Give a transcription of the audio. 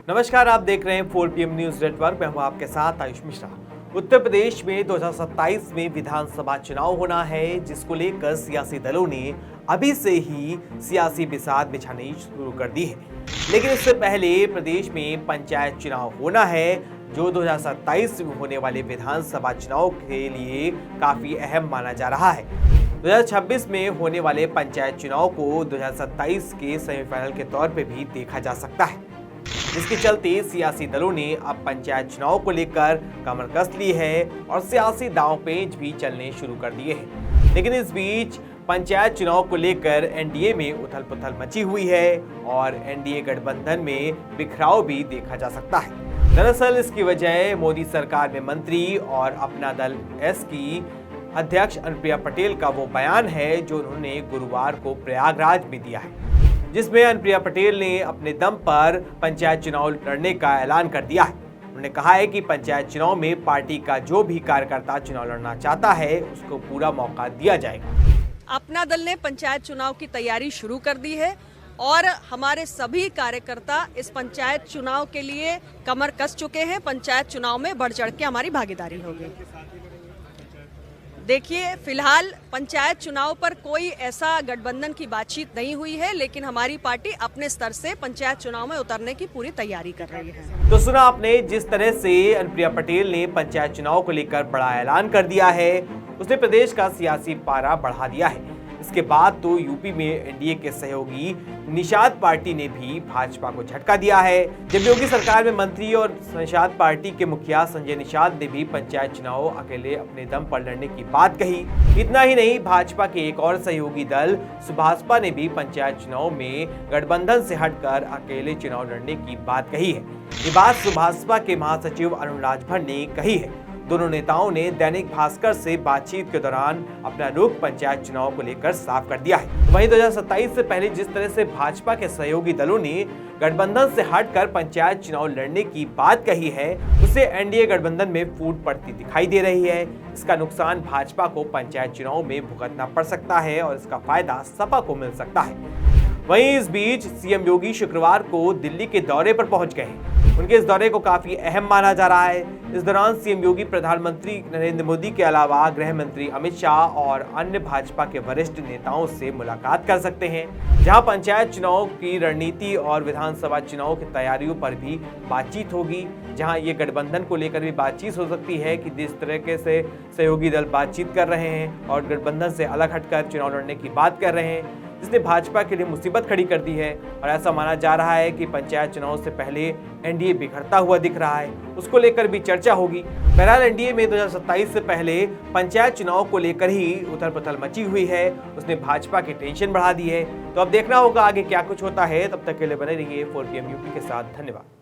नमस्कार, आप देख रहे हैं 4 PM न्यूज नेटवर्क। मैं हूं आपके साथ आयुष मिश्रा। उत्तर प्रदेश में 2027 में विधानसभा चुनाव होना है, जिसको लेकर सियासी दलों ने अभी से ही सियासी बिसात बिछानी शुरू कर दी है। लेकिन इससे पहले प्रदेश में पंचायत चुनाव होना है, जो 2027 में होने वाले विधानसभा चुनाव के लिए काफी अहम माना जा रहा है। 2026 में होने वाले पंचायत चुनाव को 2027 के सेमीफाइनल के तौर पे भी देखा जा सकता है, जिसके चलते सियासी दलों ने अब पंचायत चुनाव को लेकर कमर कस ली है और सियासी दांवपेच भी चलने शुरू कर दिए हैं। लेकिन इस बीच पंचायत चुनाव को लेकर एनडीए में उथल पुथल मची हुई है और एनडीए गठबंधन में बिखराव भी देखा जा सकता है। दरअसल इसकी वजह मोदी सरकार में मंत्री और अपना दल एस की अध्यक्ष अनुप्रिया पटेल का वो बयान है जो उन्होंने गुरुवार को प्रयागराज में दिया है, जिसमें अनुप्रिया पटेल ने अपने दम पर पंचायत चुनाव लड़ने का ऐलान कर दिया है। उन्होंने कहा है कि पंचायत चुनाव में पार्टी का जो भी कार्यकर्ता चुनाव लड़ना चाहता है, उसको पूरा मौका दिया जाएगा। अपना दल ने पंचायत चुनाव की तैयारी शुरू कर दी है और हमारे सभी कार्यकर्ता इस पंचायत चुनाव के लिए कमर कस चुके हैं। पंचायत चुनाव में बढ़ चढ़ के हमारी भागीदारी होगी। देखिए, फिलहाल पंचायत चुनाव पर कोई ऐसा गठबंधन की बातचीत नहीं हुई है, लेकिन हमारी पार्टी अपने स्तर से पंचायत चुनाव में उतरने की पूरी तैयारी कर रही है। तो सुना आपने, जिस तरह से अनुप्रिया पटेल ने पंचायत चुनाव को लेकर बड़ा ऐलान कर दिया है, उसने प्रदेश का सियासी पारा बढ़ा दिया है। इसके बाद तो यूपी में एनडीए के सहयोगी निषाद पार्टी ने भी भाजपा को झटका दिया है। जब योगी सरकार में मंत्री और निषाद पार्टी के मुखिया संजय निषाद ने भी पंचायत चुनाव अकेले अपने दम पर लड़ने की बात कही। इतना ही नहीं, भाजपा के एक और सहयोगी दल सुभाषपा ने भी पंचायत चुनाव में गठबंधन से हटकर अकेले चुनाव लड़ने की बात कही है। ये बात सुभाषपा के महासचिव अरुण राजभर ने कही है। दोनों नेताओं ने दैनिक भास्कर से बातचीत के दौरान अपना रुख पंचायत चुनाव को लेकर साफ कर दिया है। वहीं 2027 से पहले जिस तरह से भाजपा के सहयोगी दलों ने गठबंधन से हटकर पंचायत चुनाव लड़ने की बात कही है, उससे एनडीए गठबंधन में फूट पड़ती दिखाई दे रही है। इसका नुकसान भाजपा को पंचायत चुनाव में भुगतना पड़ सकता है और इसका फायदा सपा को मिल सकता है। वहीं इस बीच सीएम योगी शुक्रवार को दिल्ली के दौरे पर पहुंच गए हैं। उनके इस दौरे को काफी अहम माना जा रहा है। इस दौरान सीएम योगी प्रधानमंत्री नरेंद्र मोदी के अलावा गृह मंत्री अमित शाह और अन्य भाजपा के वरिष्ठ नेताओं से मुलाकात कर सकते हैं, जहां पंचायत चुनाव की रणनीति और विधानसभा चुनाव की तैयारियों पर भी बातचीत होगी। जहां ये गठबंधन को लेकर भी बातचीत हो सकती है कि जिस तरीके से सहयोगी दल बातचीत कर रहे हैं और गठबंधन से अलग हटकर चुनाव लड़ने की बात कर रहे हैं, जिसने भाजपा के लिए मुसीबत खड़ी कर दी है। और ऐसा माना जा रहा है कि पंचायत चुनाव से पहले एनडीए बिखरता हुआ दिख रहा है, उसको लेकर भी चर्चा होगी। बहरहाल एनडीए में 2027 से पहले पंचायत चुनाव को लेकर ही उथल पुथल मची हुई है, उसने भाजपा की टेंशन बढ़ा दी है। तो अब देखना होगा आगे क्या कुछ होता है। तब तक के लिए बने रहिए 4 PM यूपी के साथ। धन्यवाद।